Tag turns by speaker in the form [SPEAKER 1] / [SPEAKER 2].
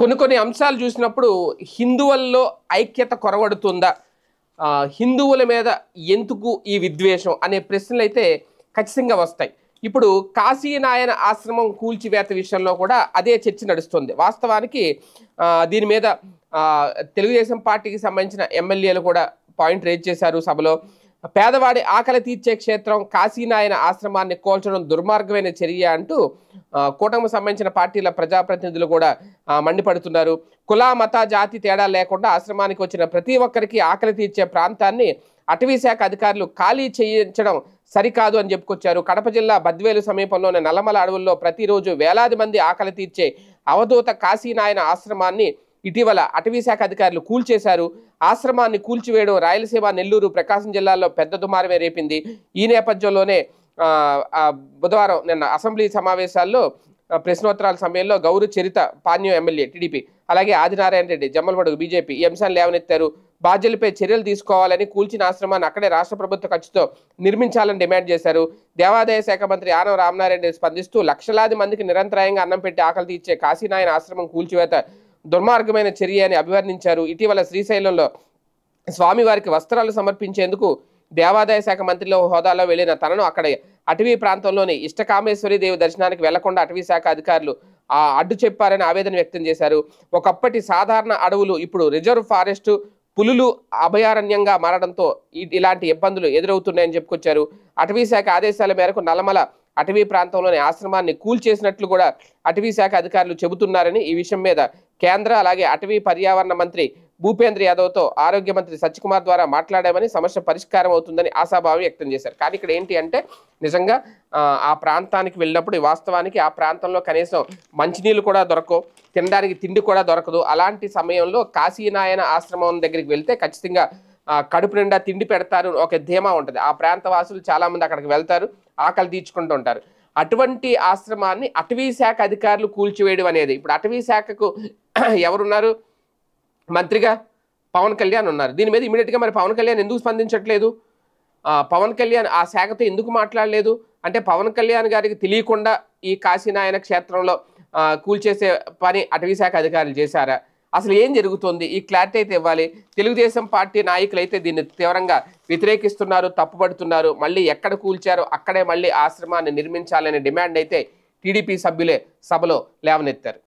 [SPEAKER 1] కొన్ని అంశాలు చూసినప్పుడు హిందువుల్లో ఐక్యత కొరవడుతుందా, హిందువుల మీద ఎందుకు ఈ విద్వేషం అనే ప్రశ్నలు అయితే ఖచ్చితంగా వస్తాయి. ఇప్పుడు కాశీనాయన ఆశ్రమం కూల్చివేత విషయంలో కూడా అదే చర్చ నడుస్తుంది. వాస్తవానికి దీని మీద తెలుగుదేశం పార్టీకి సంబంధించిన ఎమ్మెల్యేలు కూడా పాయింట్ రేజ్ చేశారు సభలో. పేదవాడి ఆకలి తీర్చే క్షేత్రం కాశీనాయన ఆశ్రమాన్ని కోల్చడం దుర్మార్గమైన చర్య అంటూ కూటమికి సంబంధించిన పార్టీల ప్రజాప్రతినిధులు కూడా మండిపడుతున్నారు. కుల మత జాతి తేడా లేకుండా ఆశ్రమానికి వచ్చిన ప్రతి ఒక్కరికి ఆకలి తీర్చే ప్రాంతాన్ని అటవీ శాఖ అధికారులు ఖాళీ చేయించడం సరికాదు అని చెప్పుకొచ్చారు. కడప జిల్లా బద్వేలు సమీపంలోని నల్లమల అడవుల్లో ప్రతిరోజు వేలాది మంది ఆకలి తీర్చే అవధూత కాశీనాయన ఆశ్రమాన్ని ఇటీవల అటవీ శాఖ అధికారులు కూల్చేశారు. ఆశ్రమాన్ని కూల్చివేయడం రాయలసీమ, నెల్లూరు, ప్రకాశం జిల్లాల్లో పెద్ద దుమారమే రేపింది. ఈ నేపథ్యంలోనే బుధవారం నిన్న అసెంబ్లీ సమావేశాల్లో ప్రశ్నోత్తరాల సమయంలో గౌరు చరిత పాణ్యం ఎమ్మెల్యే టీడీపీ, అలాగే ఆదినారాయణ రెడ్డి జమ్మలమడుగు బీజేపీ ఈ అంశాన్ని లేవనెత్తారు. బాధ్యులపై చర్యలు తీసుకోవాలని, కూల్చిన ఆశ్రమాన్ని అక్కడే రాష్ట్ర ప్రభుత్వ ఖర్చుతో నిర్మించాలని డిమాండ్ చేశారు. దేవాదాయ శాఖ మంత్రి ఆనం రామనారాయణ స్పందిస్తూ లక్షలాది మందికి నిరంతరాయంగా అన్నం పెట్టి ఆకలి తీర్చే కాశీనాయన ఆశ్రమం కూల్చివేత దుర్మార్గమైన చర్య అని అభివర్ణించారు. ఇటీవల శ్రీశైలంలో స్వామివారికి వస్త్రాలు సమర్పించేందుకు దేవాదాయ శాఖ మంత్రిలో హోదాలో వెళ్లిన తనను అక్కడ అటవీ ప్రాంతంలోని ఇష్టకామేశ్వరి దేవి దర్శనానికి వెళ్లకుండా అటవీ శాఖ అధికారులు అడ్డు చెప్పారని ఆవేదన వ్యక్తం చేశారు. ఒకప్పటి సాధారణ అడవులు ఇప్పుడు రిజర్వ్ ఫారెస్టు, పులులు అభయారణ్యంగా మారడంతో ఇలాంటి ఇబ్బందులు ఎదురవుతున్నాయని చెప్పుకొచ్చారు. అటవీ శాఖ ఆదేశాల మేరకు నల్లమల అటవీ ప్రాంతంలోని ఆశ్రమాన్ని కూల్చేసినట్లు కూడా అటవీ శాఖ అధికారులు చెబుతున్నారని, ఈ విషయం మీద కేంద్ర అలాగే అటవీ పర్యావరణ మంత్రి భూపేంద్ర యాదవ్తో ఆరోగ్య మంత్రి సత్యకుమార్ ద్వారా మాట్లాడామని, సమస్య పరిష్కారం అవుతుందని ఆశాభావం వ్యక్తం చేశారు. కానీ ఇక్కడ ఏంటి అంటే నిజంగా ఆ ప్రాంతానికి వెళ్ళినప్పుడు వాస్తవానికి ఆ ప్రాంతంలో కనీసం మంచినీళ్ళు కూడా దొరకవు, తినడానికి తిండి కూడా దొరకదు. అలాంటి సమయంలో కాశీనాయన ఆశ్రమం దగ్గరికి వెళ్తే ఖచ్చితంగా కడుపు నిండా తిండి పెడతారు, ఒక ధీమా ఉంటుంది. ఆ ప్రాంత వాసులు చాలా మంది అక్కడికి వెళ్తారు, ఆకలి తీర్చుకుంటూ ఉంటారు. అటువంటి ఆశ్రమాన్ని అటవీ శాఖ అధికారులు కూల్చివేయడం అనేది, ఇప్పుడు అటవీ శాఖకు ఎవరున్నారు మంత్రిగా? పవన్ కళ్యాణ్ ఉన్నారు. దీని మీద ఇమీడియట్గా మరి పవన్ కళ్యాణ్ ఎందుకు స్పందించట్లేదు? పవన్ కళ్యాణ్ ఆ శాఖతో ఎందుకు మాట్లాడలేదు? అంటే పవన్ కళ్యాణ్ గారికి తెలియకుండా ఈ కాశీనాయన క్షేత్రంలో కూల్చేసే పని అటవీ శాఖ అధికారులు చేశారా? అసలు ఏం జరుగుతుంది? ఈ క్లారిటీ అయితే ఇవ్వాలి. తెలుగుదేశం పార్టీ నాయకులు అయితే దీన్ని తీవ్రంగా వ్యతిరేకిస్తున్నారు, తప్పుపడుతున్నారు. మళ్ళీ ఎక్కడ కూల్చారో అక్కడే మళ్ళీ ఆశ్రమాన్ని నిర్మించాలనే డిమాండ్ అయితే టీడీపీ సభ్యులే సభలో లేవనెత్తారు.